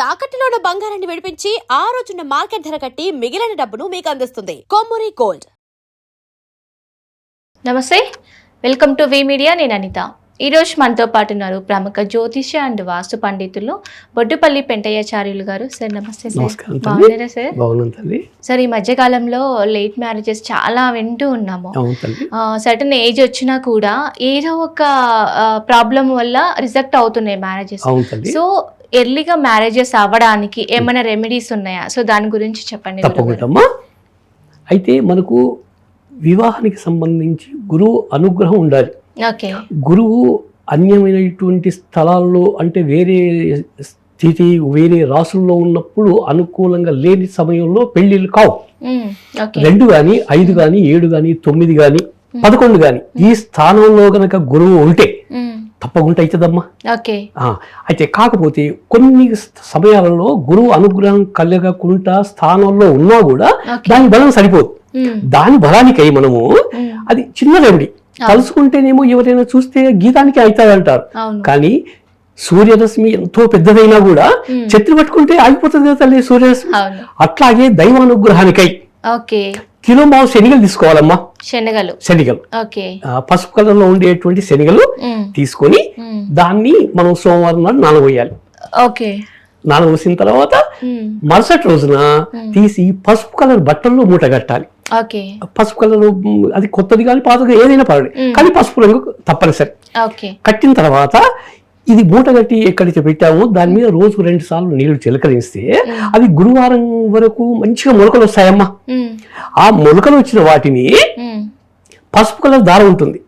తాకట్టులో ఉన్న బంగారాన్ని విడిపించి ఆ రోజున్న మార్కెట్ ధర కట్టి మిగిలిన డబ్బును మీకు అందిస్తుంది కొమ్మూరి గోల్డ్. నమస్తే, వెల్కమ్ టు వి మీడియా. నేను అనిత. ఈరోజు మనతో పాటు ఉన్నారు ప్రముఖ జ్యోతిష అండ్ వాస్తు పండితులు బొడ్డుపల్లి పెంటయ్యాచార్యులు గారు. సార్ నమస్తే సార్. బాగున్నారా సార్? సార్, ఈ మధ్య కాలంలో లేట్ మ్యారేజెస్ చాలా వింటూ ఉన్నాము. సర్టన్ ఏజ్ వచ్చినా కూడా ఏదో ఒక ప్రాబ్లం వల్ల రిజెక్ట్ అవుతున్నాయి మ్యారేజెస్. సో ఎర్లీగా మ్యారేజెస్ అవ్వడానికి ఏమైనా రెమెడీస్ ఉన్నాయా? సో దాని గురించి చెప్పండి. తప్పకుండా. అయితే మనకు వివాహానికి సంబంధించి గురువు అనుగ్రహం ఉండాలి. గురువు అన్యమైనటువంటి స్థలాల్లో అంటే వేరే స్థితి వేరే రాసుల్లో ఉన్నప్పుడు అనుకూలంగా లేని సమయంలో పెళ్లిళ్ళు కావు. 2 కానీ 5 కానీ 7 కానీ 9 కానీ 11 కానీ ఈ స్థానంలో గనక గురువు ఉంటే తప్పకుండా అవుతుందమ్మా. అయితే కాకపోతే కొన్ని సమయాలలో గురువు అనుగ్రహం కలగకుండా స్థానంలో ఉన్నా కూడా దాని బలం సరిపోదు. దాని బలానికై మనము అది చిన్న రెమెడీ కలుసుకుంటేనేమో ఎవరైనా చూస్తే గీతానికి అవుతాయంటారు. కానీ సూర్యరశ్మి ఎంతో పెద్దదైనా కూడా ఛత్రి పట్టుకుంటే ఆగిపోతుంది కదా తల్లి సూర్యరశ్మి. అట్లాగే దైవానుగ్రహానికై కిలో మావు శనిగలు తీసుకోవాలమ్మా. శనగలు పసుపు కలర్ లో ఉండేటువంటి శనగలు తీసుకొని దాన్ని మనం సోమవారం నాడు నానబోయాలి. నానబోసిన తర్వాత మరుసటి రోజున తీసి పసుపు కలర్ బట్టల్లో మూట కట్టాలి. పసుపు కలర్ అది కొత్తది కానీ పాతది ఏదైనా పర్వాలేదు, కానీ పసుపు రంగు తప్పనిసరి. కట్టిన తర్వాత ఇది మూట కట్టి ఎక్కడికి పెట్టాము దాని మీద రోజుకు 2 సార్లు నీళ్లు చిలకరిస్తే అవి గురువారం వరకు మంచిగా మొలకలు వస్తాయమ్మా. ఆ మొలకలు వచ్చిన వాటిని పసుపు కలర్ దారం ఉంటుంది.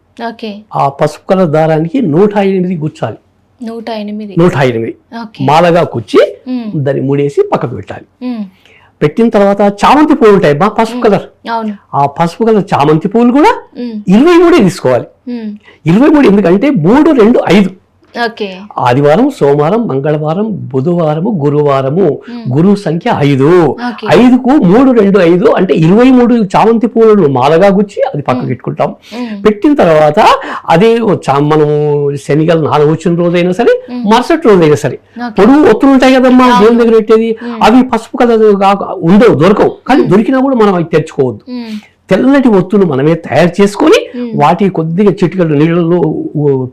ఆ పసుపు కలర్ దారానికి 108 గుచ్చాలి. 108 మాలగా కుచ్చి దాన్ని ముడేసి పక్కకు పెట్టాలి. పెట్టిన తర్వాత చామంతి పూలు ఉంటాయి మా పసుపు కలర్. ఆ పసుపు కలర్ చామంతి పూలు కూడా 23 తీసుకోవాలి. 23 ఎందుకంటే 3, 2, 5 ఆదివారం, సోమవారం, మంగళవారం, బుధవారము, గురువారము. గురువు సంఖ్య 5. 5కు 3, 2, 5 అంటే 23 చామంతి పూలను మాలగా గుచ్చి అది పక్కకు పెట్టుకుంటాం. పెట్టిన తర్వాత అదే మనము శనిగలు నానవచ్చిన రోజైనా సరే మరుసటి రోజైనా సరే పొడుగు ఒత్తులు ఉంటాయి కదమ్మా దేవుని దగ్గర పెట్టేది, అవి పసుపు కలర్ ఉండవు, దొరకవు. కానీ దొరికినా కూడా మనం అవి తెచ్చుకోవద్దు. తెల్లటి ఒత్తులు మనమే తయారు చేసుకొని వాటి కొద్దిగా చిటికలు నీళ్ళలో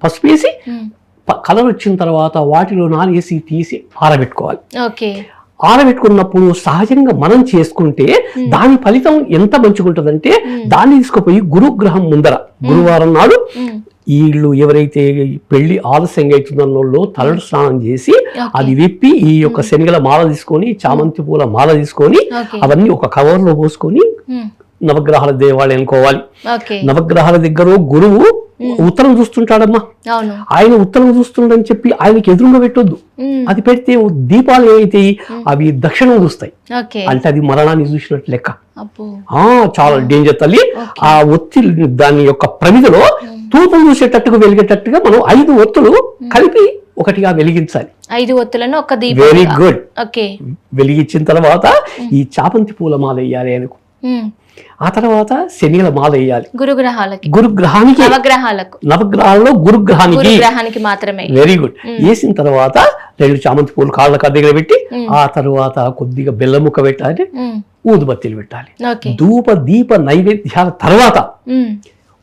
పసుపు వేసి కలర్ వచ్చిన తర్వాత వాటిలో నానేసి తీసి ఆరబెట్టుకోవాలి. ఆరబెట్టుకున్నప్పుడు సహజంగా మనం చేసుకుంటే దాని ఫలితం ఎంత మంచిగుంటుందంటే దాన్ని తీసుకుపోయి గురుగ్రహం ముందర గురువారం నాడు వీళ్ళు ఎవరైతే పెళ్లి ఆలస్యంగా అవుతుందో తలడు స్నానం చేసి అది విప్పి ఈ యొక్క శనగల మాల తీసుకొని చామంతి పూల మాల తీసుకొని అవన్నీ ఒక కవర్ లో పోసుకొని నవగ్రహాల దేవాలయం అనుకోవాలి. నవగ్రహాల దగ్గర గురువు ఉత్తరం చూస్తుంటాడమ్మా. ఆయన ఉత్తరం చూస్తుండని చెప్పి ఆయనకి ఎదురుగా పెట్టొద్దు. అది పెడితే దీపాలు ఏవైతే అవి దక్షిణం చూస్తాయి అంటే అది మరణాన్ని చూసినట్టు లెక్క. చాలా డేంజర్ తల్లి. ఆ ఒత్తి దాని యొక్క ప్రమిదలో తూపం చూసేటట్టుగా వెలిగేటట్టుగా మనం 5 ఒత్తులు కలిపి ఒకటిగా వెలిగించాలి. 5 ఒత్తులను ఒక దీపం. Very good. వెలిగించిన తర్వాత ఈ చామంతి పూల మాల వేయాలి ఆయనకు. ఆ తర్వాత శనిగల మాల వేయాలి గురుగ్రహానికి. నవగ్రహాలలో గురుగ్రహానికి మాత్రమే. Very good. వేసిన తర్వాత 2 చామంతి పూలు కాళ్ళ దగ్గర పెట్టి ఆ తర్వాత కొద్దిగా బెల్లం ముక్క పెట్టాలి, ఊదుబత్తీలు పెట్టాలి. ధూప దీప నైవేద్యాల తర్వాత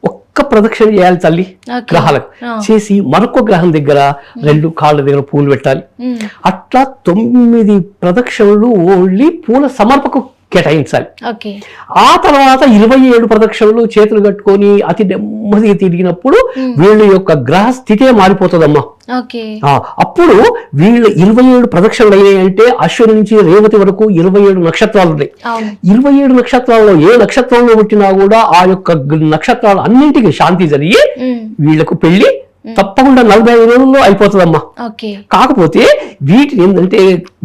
ఒక్క ప్రదక్షిణ చేయాలి తల్లి గ్రహాలకు. చేసి మరొక గ్రహం దగ్గర 2 కాళ్ళ దగ్గర పూలు పెట్టాలి. అట్లా 9 ప్రదక్షిణలు ఓన్లీ పూల సమర్పకు కేటాయించాలి. ఆ తర్వాత 27 ప్రదక్షిణలు చేతులు కట్టుకొని అతి నెమ్మదిగా తిరిగినప్పుడు వీళ్ళ యొక్క గ్రహ స్థితే మారిపోతుందమ్మా. అప్పుడు వీళ్ళు 27 ప్రదక్షిణలు అయినాయంటే అశ్విని నుంచి రేవతి వరకు 27 నక్షత్రాలు ఉన్నాయి. 27 నక్షత్రాల్లో ఏ నక్షత్రంలో పుట్టినా కూడా ఆ యొక్క నక్షత్రాలు అన్నింటికి శాంతి జరిగి వీళ్లకు పెళ్లి తప్పకుండా 45 రోజుల్లో అయిపోతుందమ్మా. కాకపోతే వీటిని ఏంటంటే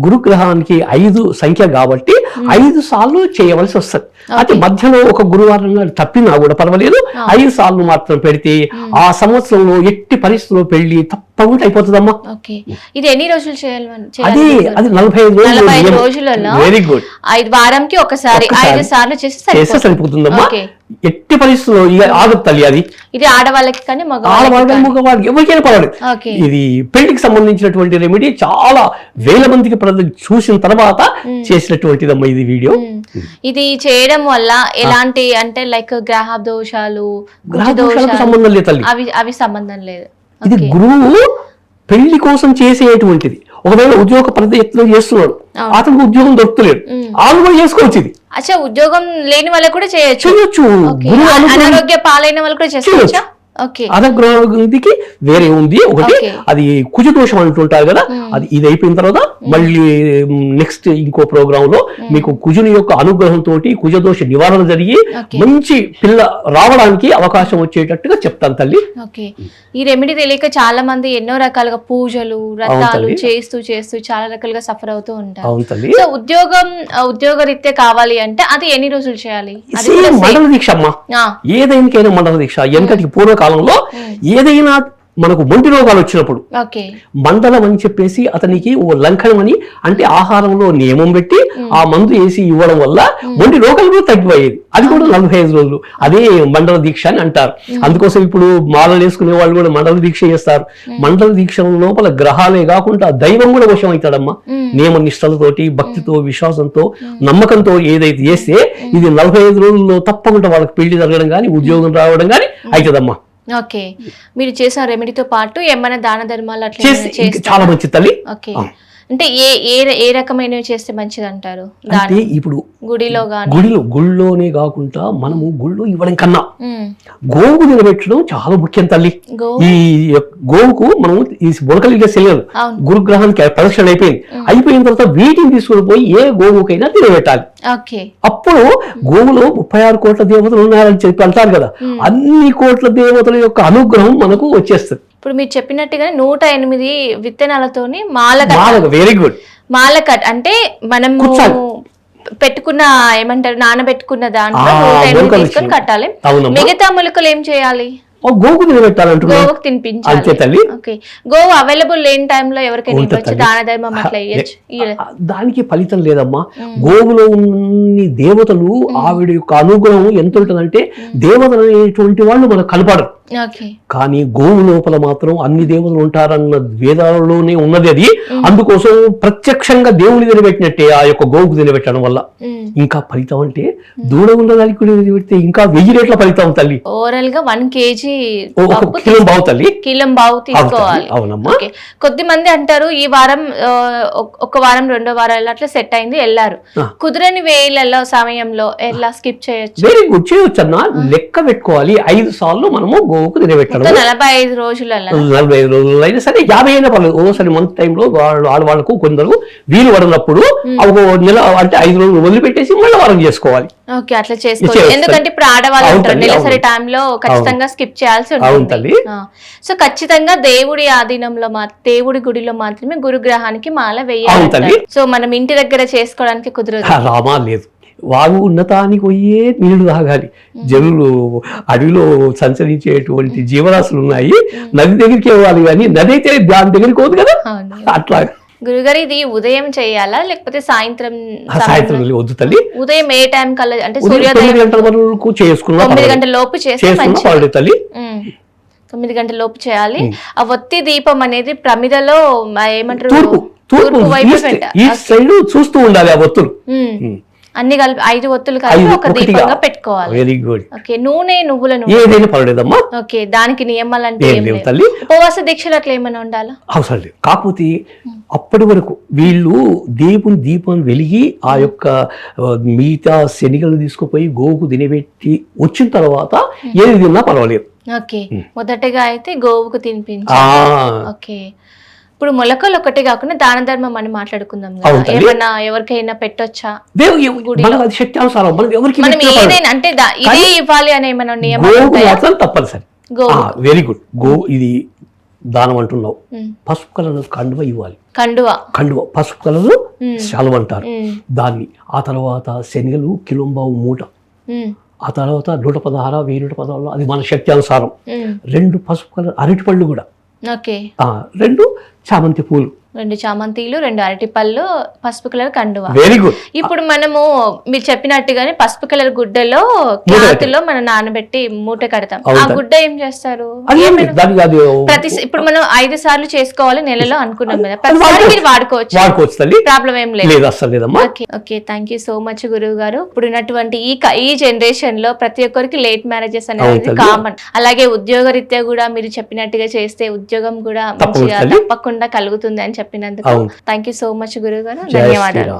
గురుగ్రహానికి 5 సంఖ్య కాబట్టి 5 సార్లు చేయవలసి వస్తుంది. అది మధ్యలో ఒక గురువారం తప్పినా కూడా పర్వాలేదు, 5 సార్లు మాత్రం పెడితే ఆ సంవత్సరంలో ఎట్టి పరిస్థితుల్లో పెళ్లి తప్పకుండా అయిపోతుందమ్మా. ఓకే, ఇది ఎన్ని రోజులు చేయాలి? అది 45 రోజులలో వెరీ గుడ్. 5 వారంకి ఒకసారి 5 సార్లు చేస్తే సరిపోతుందమ్మా. ఎట్టి పరిస్థితుల్లో ఇక ఆగదు తల్లి. అది ఇది ఆడవాళ్ళకి కానీ ఆడవాళ్ళకి మగవాళ్ళకి ఎవరికైనా పర్వాలేదు. ఇది పెళ్లికి సంబంధించినటువంటి రెమెడీ చాలా వేల మందికి చూసిన తర్వాత చేసినటువంటిదమ్మా ఇది వీడియో. ఇది చేయడం వల్ల ఎలాంటి అంటే లైక్ గ్రహ దోషాలు సంబంధం లేదు తల్లి, అవి సంబంధం లేదు. ఇది గురువు పెళ్లి కోసం చేసేటువంటిది. ఒకవేళ ఉద్యోగ ప్రయత్నం చేస్తున్నాడు, అతనికి ఉద్యోగం దొరుకుతలేదు, వాళ్ళు కూడా చేసుకోవచ్చు. ఇది అచ్చా, ఉద్యోగం లేని వాళ్ళకు కూడా చేయొచ్చు. అనారోగ్య పాలైన వాళ్ళు కూడా చేసుకోవచ్చా? అదగ్రహానికి వేరే ఉంది ఒకటి, అది కుజదోషం అంటుంటారు కదా. అది ఇది అయిపోయిన తర్వాత మళ్ళీ నెక్స్ట్ ఇంకో ప్రోగ్రామ్ లో మీకు కుజుని యొక్క అనుగ్రహంతో కుజదోష నివారణ జరిగి మంచి పిల్ల రావడానికి అవకాశం వచ్చేటట్టుగా చెప్తాను తల్లి. ఈ రెమెడీ తెలియక చాలా మంది ఎన్నో రకాలుగా పూజలు వ్రతాలు చేస్తూ చాలా రకాలుగా సఫర్ అవుతూ ఉంటారు. సో ఉద్యోగ రీత్యా కావాలి అంటే అది ఎన్ని రోజులు చేయాలి? మండల దీక్ష అమ్మా, ఏదైనా మండల దీక్ష. వెనకటికి పూర్వకాలంలో ఏదైనా మనకు మొండి రోగాలు వచ్చినప్పుడు మండలం అని చెప్పేసి అతనికి ఓ లంకనం అని అంటే ఆహారంలో నియమం పెట్టి ఆ మందు వేసి ఇవ్వడం వల్ల మొండి రోగాలు కూడా తగ్గిపోయేది. అది కూడా 45 రోజులు. అదే మండల దీక్ష అని అంటారు. అందుకోసం ఇప్పుడు మాలలు వేసుకునే వాళ్ళు కూడా మండల దీక్ష చేస్తారు. మండల దీక్ష లోపల గ్రహాలే కాకుండా దైవం కూడా వశం అవుతాడమ్మా. నియమ నిష్టలతోటి, భక్తితో, విశ్వాసంతో, నమ్మకంతో ఏదైతే చేస్తే ఇది 45 రోజుల్లో తప్పకుండా వాళ్ళకి పెళ్లి జరగడం కానీ ఉద్యోగం రావడం కానీ అవుతుందమ్మా. ఓకే, మీరు చేసిన రెమెడీతో పాటు ఏమైనా దాన ధర్మాలు అట్లా చాలా మంచిది తల్లి. ఓకే, అంటే ఏ రకమైనవి చేస్తే మంచిది అంటారు? అంటే ఇప్పుడు గుడిలోనే కాకుండా మనము గుళ్ళో ఇవ్వడం కన్నా గోవుకు నిలబెట్టడం చాలా ముఖ్యం తల్లి. ఈ గోవుకు మనం ఈ బుడకలిగా తెలియదు. గురుగ్రహానికి ప్రదక్షిణ అయిపోయిన తర్వాత వీటిని తీసుకుని పోయి ఏ గోవుకైనా తినబెట్టాలి. అప్పుడు గోవులో 36 కోట్ల దేవతలు ఉన్నారని చెప్పి అంటారు కదా, అన్ని కోట్ల దేవతల యొక్క అనుగ్రహం మనకు వచ్చేస్తుంది. ఇప్పుడు మీరు చెప్పినట్టుగా 108 విత్తనాలతోని మాల. Very good. మాల కట్ అంటే మనం పెట్టుకున్న ఏమంటారు నానబెట్టుకున్న దాంట్లో 108 తీసుకొని కట్టాలి. మిగతా మొలకలు ఏం చేయాలి? గోవుకు తినబెట్టాలంటున్నా, గోవుకు తినిపించాలి. గోవు అవైలబుల్ లేని టైంలో ఎవరికైనా ఇవ్వచ్చు, దాన ధర్మం అట్లా ఇవ్వచ్చు. దానికి ఫలితం లేదమ్మా. గోవులో ఉన్న దేవతలు ఆవిడ యొక్క అనుగ్రహం ఎంత ఉంటుందంటే దేవతలు అనేటువంటి వాళ్ళు మనకు కనపడరు. కానీ గోవు లోపల మాత్రం అన్ని దేవతలు ఉంటారన్న వేదాలలోనే ఉన్నది అది. అందుకోసం ప్రత్యక్షంగా దేవుని తినబెట్టినట్టే ఆ యొక్క గోవుకు తినబెట్టడం వల్ల ఇంకా ఫలితం అంటే దూడ ఉన్నదానికి తినబెడితే ఇంకా 1000 రెట్ల ఫలితం తల్లి. ఓవరాల్ గా 1 kg కిలం బావు తల్లి, కిలం బావు తీసుకోవాలి. అవునమ్మా. కొద్ది మంది అంటారు ఈ వారం ఒక వారం 2వ వారాలు అట్లా సెట్ అయింది వెళ్ళారు, కుదరని వేళల్లో సమయంలో ఎలా స్కిప్ చేయొచ్చు? వెరీ గుడ్, చేయొచ్చు అన్న. లెక్క పెట్టుకోవాలి. 5 సార్లు మనము గోవుకు తినబెట్టడం 45 రోజులలో 45 రోజులు అయినా సరే 50 అయినా పర్లేదు. ఓసారి మంత్ టైంలో ఆడవాళ్ళకు కొందరు వీలు పడినప్పుడు ఒక నెల అంటే 5 రోజులు వదిలిపెట్టేసి మళ్ళీ వారం చేసుకోవాలి. ఓకే, అట్లా చేసుకోవాలి. ఎందుకంటే ఇప్పుడు ఆడవాళ్ళు ఉంటారు నెలసరి టైంలో ఖచ్చితంగా స్కిప్ చేయాల్సి ఉంటుంది. సో ఖచ్చితంగా దేవుడి ఆధీనంలో దేవుడి గుడిలో మాత్రమే గురుగ్రహానికి మాల వేయాలి. సో మనం ఇంటి దగ్గర చేసుకోవడానికి కుదరదు. రామా లేదు, వాగు ఉన్నతానికి పోయే నీళ్లు తాగాలి. జనులు అడవిలో సంచరించేటువంటి జీవరాశులు ఉన్నాయి, నది దగ్గరికి ఇవ్వాలి. కానీ నది అయితే దాని దగ్గరికి పోదు కదా. అట్లా గురుగారు ఇది ఉదయం చేయాలా లేకపోతే సాయంత్రం? వద్దు తల్లి, ఉదయం ఏ టైం కల్లా అంటే 9 గంటల వరకు చేసుకున్నా 9 గంటల లోపు చేస్తే తల్లి. 9 గంటల లోపు చేయాలి. ఆ ఒత్తి దీపం అనేది ప్రమిదలో ఏమంటారు తూర్పు వైపు పెట్టాలి, చూస్తూ ఉండాలి ఆ ఒత్తులు. అన్ని కలిపి 5 ఒత్తులు కలిపి ఒక దీపంగా పెట్టుకోవాలి. Very good. ఓకే, నూనె నువ్వుల నూనె ఏదైనా పర్లేదమ్మా. ఓకే, దానికి నియమాలు అంటే ఉపవాస దీక్షలు అట్లా ఏమైనా ఉండాలా? అవసరం లేదు. కాకపోతే అప్పటి వరకు వీళ్ళు దీపం వెలిగి ఆ యొక్క మిగతా శనిగలు తీసుకుపోయి గోవుకు తినబెట్టి వచ్చిన తర్వాత ఏది తిన్నా పర్వాలేదు. ఓకే, మొదటగా అయితే గోవుకు తినిపించాలి. ఓకే, ఇప్పుడు మొలకలు ఒకటి కాకుండా దాన ధర్మం అని మాట్లాడుకుందాం. ఏమన్నా ఎవరికైనా పెట్టొచ్చా? మనం ఏదైనా అంటే ఇదే ఇవ్వాలి అని ఏమైనా నియమం తప్పనిసరి. Very good. గో ఇది దానం అంటున్నావు, పసుపు కలర్ కండువ ఇవ్వాలి. కండువ పసుపు కలర్ శాలువ అంటారు దాన్ని. ఆ తర్వాత శనగలు కిలోంబావు మూట, ఆ తర్వాత 116 1016 అది మన శక్తి అనుసారం. 2 పసుపు కలర్ అరటి పళ్ళు కూడా ఓకే. 2 చామంతి పూలు. 2 చామంతిలు, 2 అరటిపళ్ళు, పసుపు కలర్ కండువా. Very good. ఇప్పుడు మనము మీరు చెప్పినట్టుగానే పసుపు కలర్ గుడ్డలో క్లాత్లో మనం నానబెట్టి మూట కడతాం. ఆ గుడ్డ ఏం చేస్తారు? ఇప్పుడు మనం 5 సార్లు చేసుకోవాలి నెలలో అనుకున్నాం కదా, ప్రతిసారి మీరు వాడుకోవచ్చు తల్లి, ప్రాబ్లం ఏం లేదు. Okay, thank you so much గురువు గారు. ఇప్పుడు ఉన్నటువంటి ఈ జనరేషన్ లో ప్రతి ఒక్కరికి లేట్ మ్యారేజెస్ అనేది కామన్. అలాగే ఉద్యోగ రీత్యా కూడా మీరు చెప్పినట్టుగా చేస్తే ఉద్యోగం కూడా మంచిగా తప్పకుండా కలుగుతుంది అని చెప్పినందుకు థ్యాంక్ యూ సో మచ్ గురువు గారు. ధన్యవాదాలు.